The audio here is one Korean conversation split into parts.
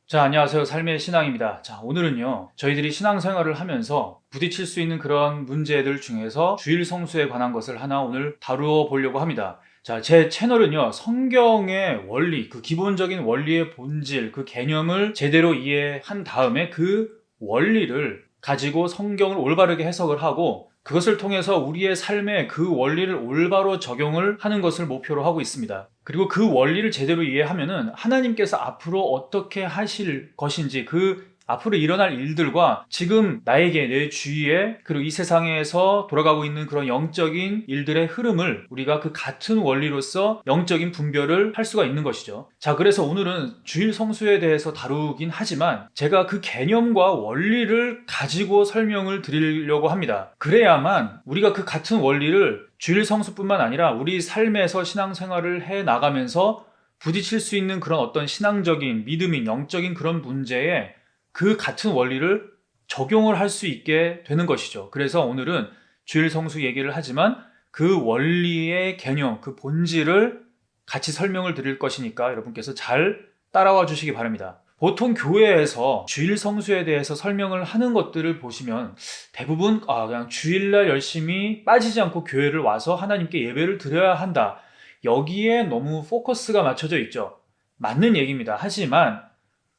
자, 안녕하세요. 삶의 신앙입니다. 자, 오늘은요, 저희들이 신앙생활을 하면서 부딪힐 수 있는 그런 문제들 중에서 주일 성수에 관한 것을 하나 오늘 다루어 보려고 합니다. 자, 제 채널은요, 성경의 원리, 그 기본적인 원리의 본질, 그 개념을 제대로 이해한 다음에 그 원리를 가지고 성경을 올바르게 해석을 하고 그것을 통해서 우리의 삶에 그 원리를 올바로 적용을 하는 것을 목표로 하고 있습니다. 그리고 그 원리를 제대로 이해하면은 하나님께서 앞으로 어떻게 하실 것인지 그 앞으로 일어날 일들과 지금 나에게 내 주위에 그리고 이 세상에서 돌아가고 있는 그런 영적인 일들의 흐름을 우리가 그 같은 원리로서 영적인 분별을 할 수가 있는 것이죠. 자, 그래서 오늘은 주일 성수에 대해서 다루긴 하지만 제가 그 개념과 원리를 가지고 설명을 드리려고 합니다. 그래야만 우리가 그 같은 원리를 주일 성수뿐만 아니라 우리 삶에서 신앙생활을 해 나가면서 부딪힐 수 있는 그런 어떤 신앙적인 믿음인 영적인 그런 문제에 그 같은 원리를 적용을 할 수 있게 되는 것이죠. 그래서 오늘은 주일 성수 얘기를 하지만 그 원리의 개념, 그 본질을 같이 설명을 드릴 것이니까 여러분께서 잘 따라와 주시기 바랍니다. 보통 교회에서 주일 성수에 대해서 설명을 하는 것들을 보시면 대부분 그냥 주일날 열심히 빠지지 않고 교회를 와서 하나님께 예배를 드려야 한다. 여기에 너무 포커스가 맞춰져 있죠. 맞는 얘기입니다. 하지만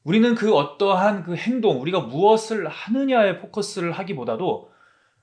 우리는 그 어떠한 그 행동, 우리가 무엇을 하느냐에 포커스를 하기보다도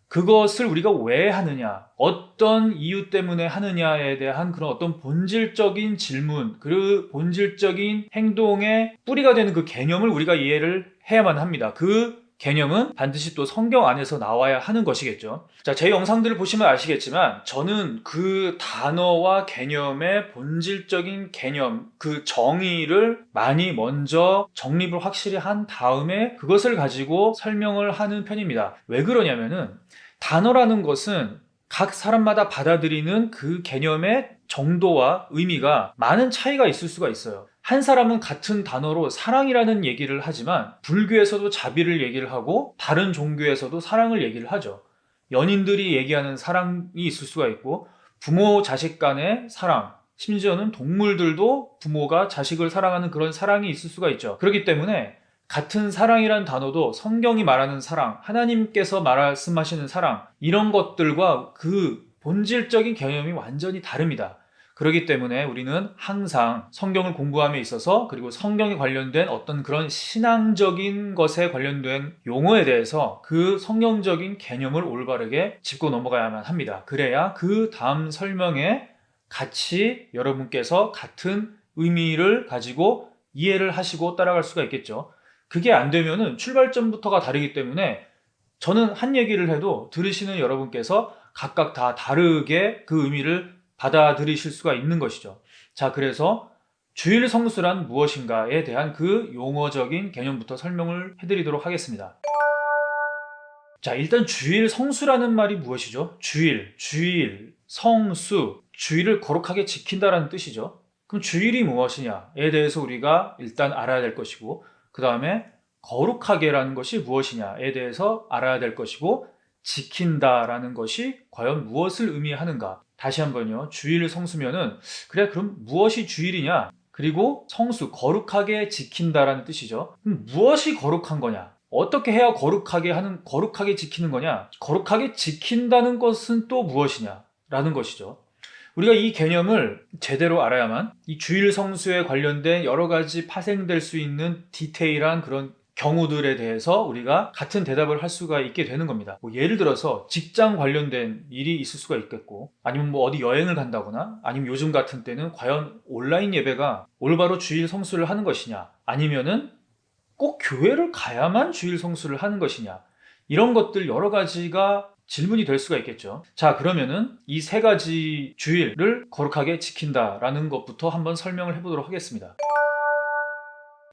그것을 우리가 왜 하느냐, 어떤 이유 때문에 하느냐에 대한 그런 어떤 본질적인 질문, 그 본질적인 행동의 뿌리가 되는 그 개념을 우리가 이해를 해야만 합니다. 그 개념은 반드시 또 성경 안에서 나와야 하는 것이겠죠. 자, 제 영상들을 보시면 아시겠지만 저는 그 단어와 개념의 본질적인 개념, 그 정의를 많이 먼저 정립을 확실히 한 다음에 그것을 가지고 설명을 하는 편입니다. 왜 그러냐면은 단어라는 것은 각 사람마다 받아들이는 그 개념의 정도와 의미가 많은 차이가 있을 수가 있어요. 한 사람은 같은 단어로 사랑이라는 얘기를 하지만 불교에서도 자비를 얘기를 하고 다른 종교에서도 사랑을 얘기를 하죠. 연인들이 얘기하는 사랑이 있을 수가 있고 부모 자식 간의 사랑, 심지어는 동물들도 부모가 자식을 사랑하는 그런 사랑이 있을 수가 있죠. 그렇기 때문에 같은 사랑이란 단어도 성경이 말하는 사랑, 하나님께서 말씀하시는 사랑, 이런 것들과 그 본질적인 개념이 완전히 다릅니다. 그렇기 때문에 우리는 항상 성경을 공부함에 있어서 그리고 성경에 관련된 어떤 그런 신앙적인 것에 관련된 용어에 대해서 그 성경적인 개념을 올바르게 짚고 넘어가야만 합니다. 그래야 그 다음 설명에 같이 여러분께서 같은 의미를 가지고 이해를 하시고 따라갈 수가 있겠죠. 그게 안 되면은 출발점부터가 다르기 때문에 저는 한 얘기를 해도 들으시는 여러분께서 각각 다 다르게 그 의미를 받아들이실 수가 있는 것이죠. 자, 그래서 주일 성수란 무엇인가에 대한 그 용어적인 개념부터 설명을 해드리도록 하겠습니다. 자, 일단 주일 성수라는 말이 무엇이죠? 주일, 성수, 주일을 거룩하게 지킨다라는 뜻이죠. 그럼 주일이 무엇이냐에 대해서 우리가 일단 알아야 될 것이고, 그 다음에 거룩하게라는 것이 무엇이냐에 대해서 알아야 될 것이고, 지킨다라는 것이 과연 무엇을 의미하는가? 다시 한번요. 주일 성수면은, 그래, 그럼 무엇이 주일이냐? 그리고 성수, 거룩하게 지킨다라는 뜻이죠. 그럼 무엇이 거룩한 거냐? 어떻게 해야 거룩하게 지키는 거냐? 거룩하게 지킨다는 것은 또 무엇이냐? 라는 것이죠. 우리가 이 개념을 제대로 알아야만 이 주일 성수에 관련된 여러 가지 파생될 수 있는 디테일한 그런 경우들에 대해서 우리가 같은 대답을 할 수가 있게 되는 겁니다. 뭐 예를 들어서 직장 관련된 일이 있을 수가 있겠고, 아니면 뭐 어디 여행을 간다거나, 아니면 요즘 같은 때는 과연 온라인 예배가 올바로 주일 성수를 하는 것이냐, 아니면은 꼭 교회를 가야만 주일 성수를 하는 것이냐, 이런 것들 여러 가지가 질문이 될 수가 있겠죠. 자, 그러면은 이 세 가지 주일을 거룩하게 지킨다라는 것부터 한번 설명을 해보도록 하겠습니다.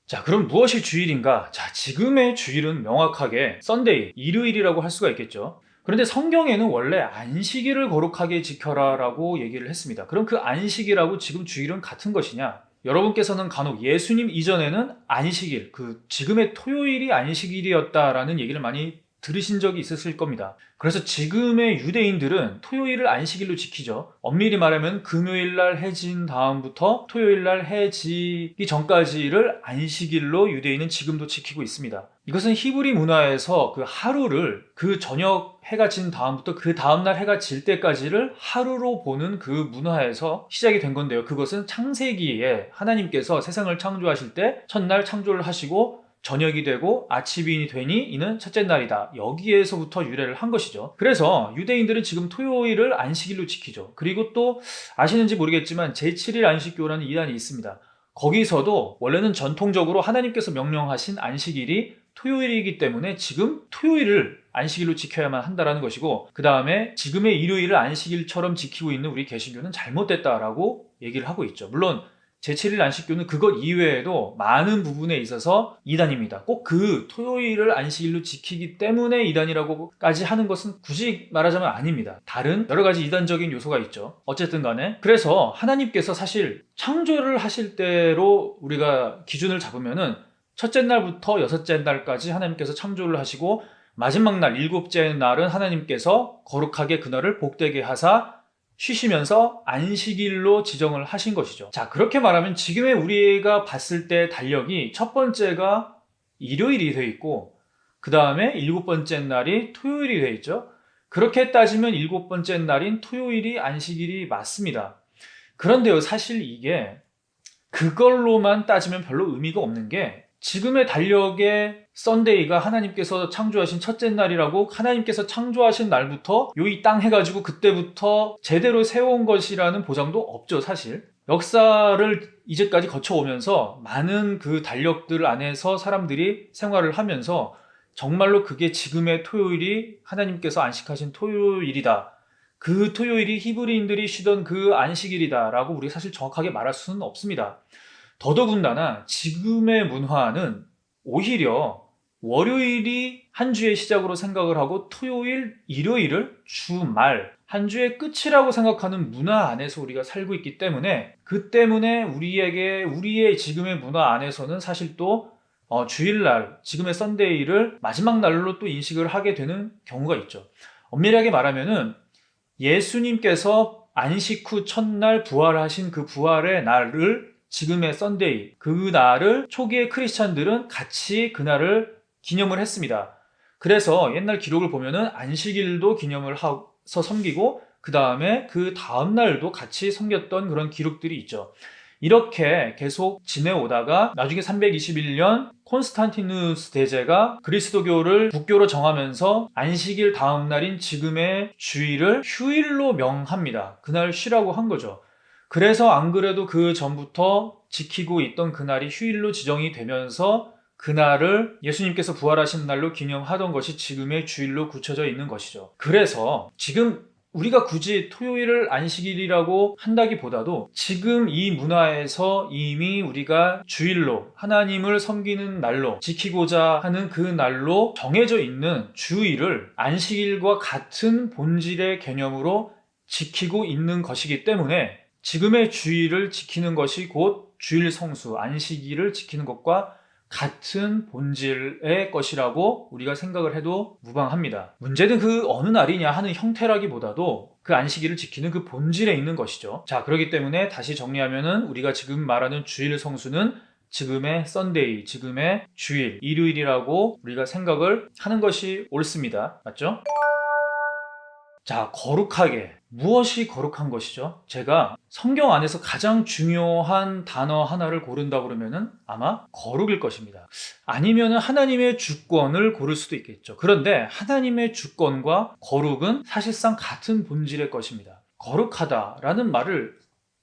자, 그럼 무엇이 주일인가? 자, 지금의 주일은 명확하게 썬데이, 일요일이라고 할 수가 있겠죠. 그런데 성경에는 원래 안식일을 거룩하게 지켜라 라고 얘기를 했습니다. 그럼 그 안식일하고 지금 주일은 같은 것이냐? 여러분께서는 간혹 예수님 이전에는 안식일, 그 지금의 토요일이 안식일이었다라는 얘기를 많이 들으신 적이 있으실 겁니다. 그래서 지금의 유대인들은 토요일을 안식일로 지키죠. 엄밀히 말하면 금요일날 해진 다음부터 토요일날 해지기 전까지를 안식일로 유대인은 지금도 지키고 있습니다. 이것은 히브리 문화에서 그 하루를 그 저녁 해가 진 다음부터 그 다음날 해가 질 때까지를 하루로 보는 그 문화에서 시작이 된 건데요. 그것은 창세기에 하나님께서 세상을 창조하실 때 첫날 창조를 하시고 저녁이 되고 아침이 되니 이는 첫째 날이다. 여기에서부터 유래를 한 것이죠. 그래서 유대인들은 지금 토요일을 안식일로 지키죠. 그리고 또 아시는지 모르겠지만 제7일 안식교라는 이단이 있습니다. 거기서도 원래는 전통적으로 하나님께서 명령하신 안식일이 토요일이기 때문에 지금 토요일을 안식일로 지켜야만 한다는 것이고, 그 다음에 지금의 일요일을 안식일처럼 지키고 있는 우리 개신교는 잘못됐다라고 얘기를 하고 있죠. 물론 제7일 안식교는 그것 이외에도 많은 부분에 있어서 이단입니다. 꼭 그 토요일을 안식일로 지키기 때문에 이단이라고까지 하는 것은 굳이 말하자면 아닙니다. 다른 여러 가지 이단적인 요소가 있죠. 어쨌든 간에 그래서 하나님께서 사실 창조를 하실 때로 우리가 기준을 잡으면은 첫째 날부터 여섯째 날까지 하나님께서 창조를 하시고 마지막 날 일곱째 날은 하나님께서 거룩하게 그날을 복되게 하사 쉬시면서 안식일로 지정을 하신 것이죠. 자, 그렇게 말하면 지금의 우리가 봤을 때 달력이 첫 번째가 일요일이 되어 있고 그 다음에 일곱 번째 날이 토요일이 되어 있죠. 그렇게 따지면 일곱 번째 날인 토요일이 안식일이 맞습니다. 그런데요, 사실 이게 그걸로만 따지면 별로 의미가 없는 게, 지금의 달력의 썬데이가 하나님께서 창조하신 첫째 날이라고 하나님께서 창조하신 날부터 요이 땅 해가지고 그때부터 제대로 세워온 것이라는 보장도 없죠. 사실 역사를 이제까지 거쳐오면서 많은 그 달력들 안에서 사람들이 생활을 하면서 정말로 그게 지금의 토요일이 하나님께서 안식하신 토요일이다, 그 토요일이 히브리인들이 쉬던 그 안식일이다 라고 우리가 사실 정확하게 말할 수는 없습니다. 더더군다나 지금의 문화는 오히려 월요일이 한 주의 시작으로 생각을 하고 토요일, 일요일을 주말, 한 주의 끝이라고 생각하는 문화 안에서 우리가 살고 있기 때문에, 그 때문에 우리의 지금의 문화 안에서는 사실 또 주일날, 지금의 썬데이를 마지막 날로 또 인식을 하게 되는 경우가 있죠. 엄밀하게 말하면은 예수님께서 안식 후 첫날 부활하신 그 부활의 날을, 지금의 썬데이, 그 날을 초기의 크리스찬들은 같이 그날을 기념을 했습니다. 그래서 옛날 기록을 보면은 안식일도 기념을 해서 섬기고 그 다음에 그 다음 날도 같이 섬겼던 그런 기록들이 있죠. 이렇게 계속 지내오다가 나중에 321년 콘스탄티누스 대제가 그리스도교를 국교로 정하면서 안식일 다음 날인 지금의 주일을 휴일로 명합니다. 그날 쉬라고 한 거죠. 그래서 안 그래도 그 전부터 지키고 있던 그날이 휴일로 지정이 되면서 그날을 예수님께서 부활하신 날로 기념하던 것이 지금의 주일로 굳혀져 있는 것이죠. 그래서 지금 우리가 굳이 토요일을 안식일이라고 한다기보다도 지금 이 문화에서 이미 우리가 주일로, 하나님을 섬기는 날로 지키고자 하는 그 날로 정해져 있는 주일을 안식일과 같은 본질의 개념으로 지키고 있는 것이기 때문에 지금의 주일을 지키는 것이 곧 주일 성수, 안식일을 지키는 것과 같은 본질의 것이라고 우리가 생각을 해도 무방합니다. 문제는 그 어느 날이냐 하는 형태라기보다도 그 안식일을 지키는 그 본질에 있는 것이죠. 자, 그렇기 때문에 다시 정리하면은 우리가 지금 말하는 주일 성수는 지금의 썬데이, 지금의 주일, 일요일이라고 우리가 생각을 하는 것이 옳습니다. 맞죠? 자, 거룩하게. 무엇이 거룩한 것이죠? 제가 성경 안에서 가장 중요한 단어 하나를 고른다 그러면은 아마 거룩일 것입니다. 아니면은 하나님의 주권을 고를 수도 있겠죠. 그런데 하나님의 주권과 거룩은 사실상 같은 본질의 것입니다. 거룩하다라는 말을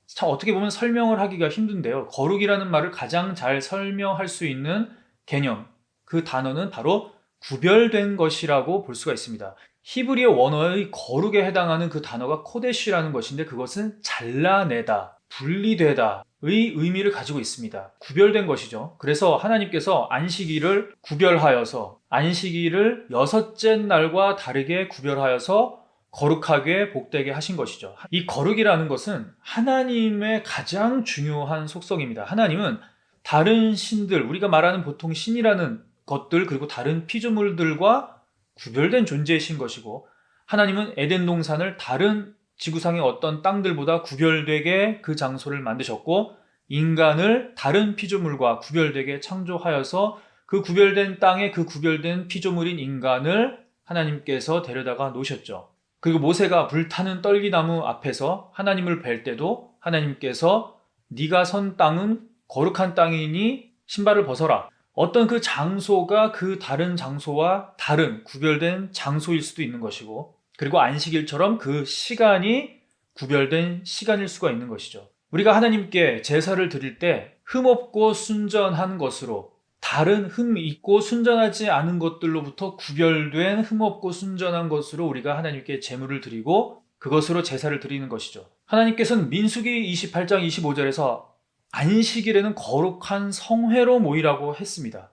참 어떻게 보면 설명을 하기가 힘든데요. 거룩이라는 말을 가장 잘 설명할 수 있는 개념, 그 단어는 바로 구별된 것이라고 볼 수가 있습니다. 히브리어 원어의 거룩에 해당하는 그 단어가 코데시라는 것인데, 그것은 잘라내다, 분리되다의 의미를 가지고 있습니다. 구별된 것이죠. 그래서 하나님께서 안식일을 구별하여서, 안식일을 여섯째 날과 다르게 구별하여서 거룩하게 복되게 하신 것이죠. 이 거룩이라는 것은 하나님의 가장 중요한 속성입니다. 하나님은 다른 신들, 우리가 말하는 보통 신이라는 것들, 그리고 다른 피조물들과 구별된 존재이신 것이고, 하나님은 에덴 동산을 다른 지구상의 어떤 땅들보다 구별되게 그 장소를 만드셨고, 인간을 다른 피조물과 구별되게 창조하여서 그 구별된 땅에 그 구별된 피조물인 인간을 하나님께서 데려다가 놓으셨죠. 그리고 모세가 불타는 떨기나무 앞에서 하나님을 뵐 때도 하나님께서 네가 선 땅은 거룩한 땅이니 신발을 벗어라. 어떤 그 장소가 그 다른 장소와 다른 구별된 장소일 수도 있는 것이고, 그리고 안식일처럼 그 시간이 구별된 시간일 수가 있는 것이죠. 우리가 하나님께 제사를 드릴 때 흠없고 순전한 것으로, 다른 흠 있고 순전하지 않은 것들로부터 구별된 흠없고 순전한 것으로 우리가 하나님께 제물을 드리고 그것으로 제사를 드리는 것이죠. 하나님께서는 민수기 28장 25절에서 안식일에는 거룩한 성회로 모이라고 했습니다.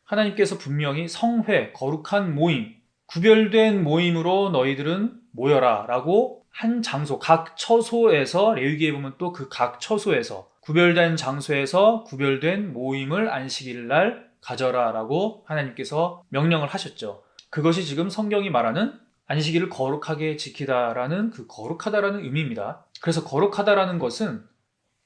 하나님께서 분명히 성회, 거룩한 모임, 구별된 모임으로 너희들은 모여라 라고 한 장소, 각 처소에서, 레위기에 보면 또 그 각 처소에서 구별된 장소에서 구별된 모임을 안식일 날 가져라 라고 하나님께서 명령을 하셨죠. 그것이 지금 성경이 말하는 안식일을 거룩하게 지키다라는 그 거룩하다라는 의미입니다. 그래서 거룩하다라는 것은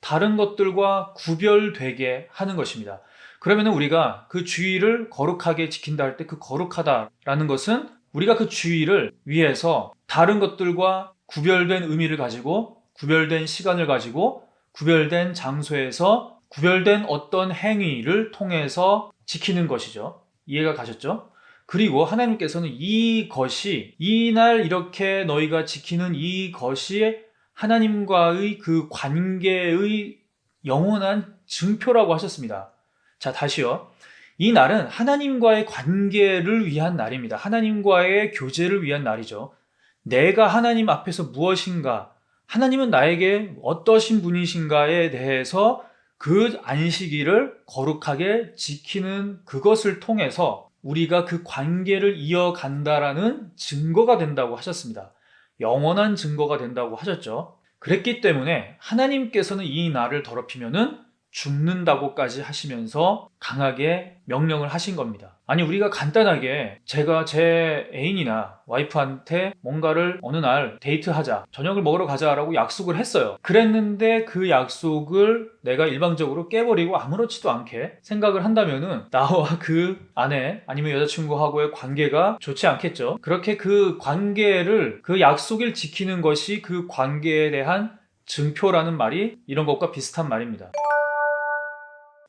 다른 것들과 구별되게 하는 것입니다. 그러면 우리가 그 주일을 거룩하게 지킨다 할 때 그 거룩하다라는 것은 우리가 그 주일을 위해서 다른 것들과 구별된 의미를 가지고, 구별된 시간을 가지고, 구별된 장소에서 구별된 어떤 행위를 통해서 지키는 것이죠. 이해가 가셨죠? 그리고 하나님께서는 이것이, 이날 이렇게 너희가 지키는 이것이 하나님과의 그 관계의 영원한 증표라고 하셨습니다. 자, 다시요. 이 날은 하나님과의 관계를 위한 날입니다. 하나님과의 교제를 위한 날이죠. 내가 하나님 앞에서 무엇인가, 하나님은 나에게 어떠신 분이신가에 대해서 그 안식일을 거룩하게 지키는 그것을 통해서 우리가 그 관계를 이어간다라는 증거가 된다고 하셨습니다. 영원한 증거가 된다고 하셨죠. 그랬기 때문에 하나님께서는 이 날을 더럽히면은 죽는다고까지 하시면서 강하게 명령을 하신 겁니다. 아니, 우리가 간단하게 제가 제 애인이나 와이프한테 뭔가를 어느 날 데이트하자, 저녁을 먹으러 가자라고 약속을 했어요. 그랬는데 그 약속을 내가 일방적으로 깨버리고 아무렇지도 않게 생각을 한다면은 나와 그 아내 아니면 여자친구하고의 관계가 좋지 않겠죠. 그렇게 그 관계를, 그 약속을 지키는 것이 그 관계에 대한 증표라는 말이 이런 것과 비슷한 말입니다.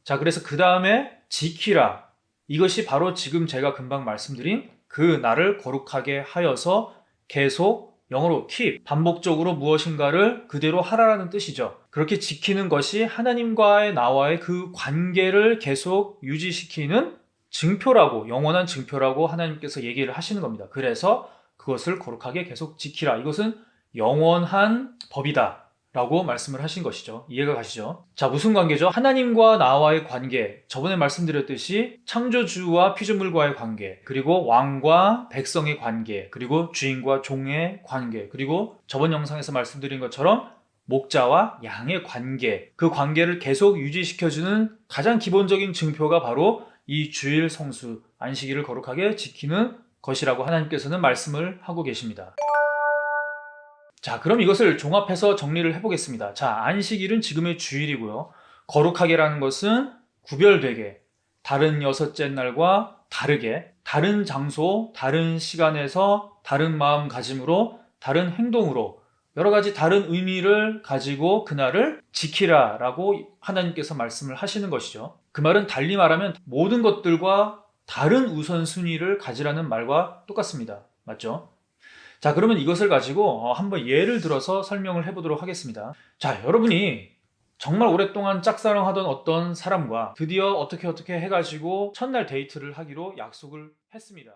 자, 그래서 그 다음에 지키라. 이것이 바로 지금 제가 금방 말씀드린 그 날을 거룩하게 하여서 계속, 영어로 keep, 반복적으로 무엇인가를 그대로 하라라는 뜻이죠. 그렇게 지키는 것이 하나님과의 나와의 그 관계를 계속 유지시키는 증표라고, 영원한 증표라고 하나님께서 얘기를 하시는 겁니다. 그래서 그것을 거룩하게 계속 지키라. 이것은 영원한 법이다 라고 말씀을 하신 것이죠. 이해가 가시죠? 자, 무슨 관계죠? 하나님과 나와의 관계, 저번에 말씀드렸듯이 창조주와 피조물과의 관계, 그리고 왕과 백성의 관계, 그리고 주인과 종의 관계, 그리고 저번 영상에서 말씀드린 것처럼 목자와 양의 관계, 그 관계를 계속 유지시켜주는 가장 기본적인 증표가 바로 이 주일 성수, 안식일을 거룩하게 지키는 것이라고 하나님께서는 말씀을 하고 계십니다. 자, 그럼 이것을 종합해서 정리를 해보겠습니다. 자, 안식일은 지금의 주일이고요. 거룩하게라는 것은 구별되게, 다른 여섯째 날과 다르게, 다른 장소, 다른 시간에서 다른 마음가짐으로, 다른 행동으로 여러 가지 다른 의미를 가지고 그날을 지키라 라고 하나님께서 말씀을 하시는 것이죠. 그 말은 달리 말하면 모든 것들과 다른 우선순위를 가지라는 말과 똑같습니다. 맞죠? 자, 그러면 이것을 가지고 한번 예를 들어서 설명을 해보도록 하겠습니다. 자, 여러분이 정말 오랫동안 짝사랑하던 어떤 사람과 드디어 어떻게 해가지고 첫날 데이트를 하기로 약속을 했습니다.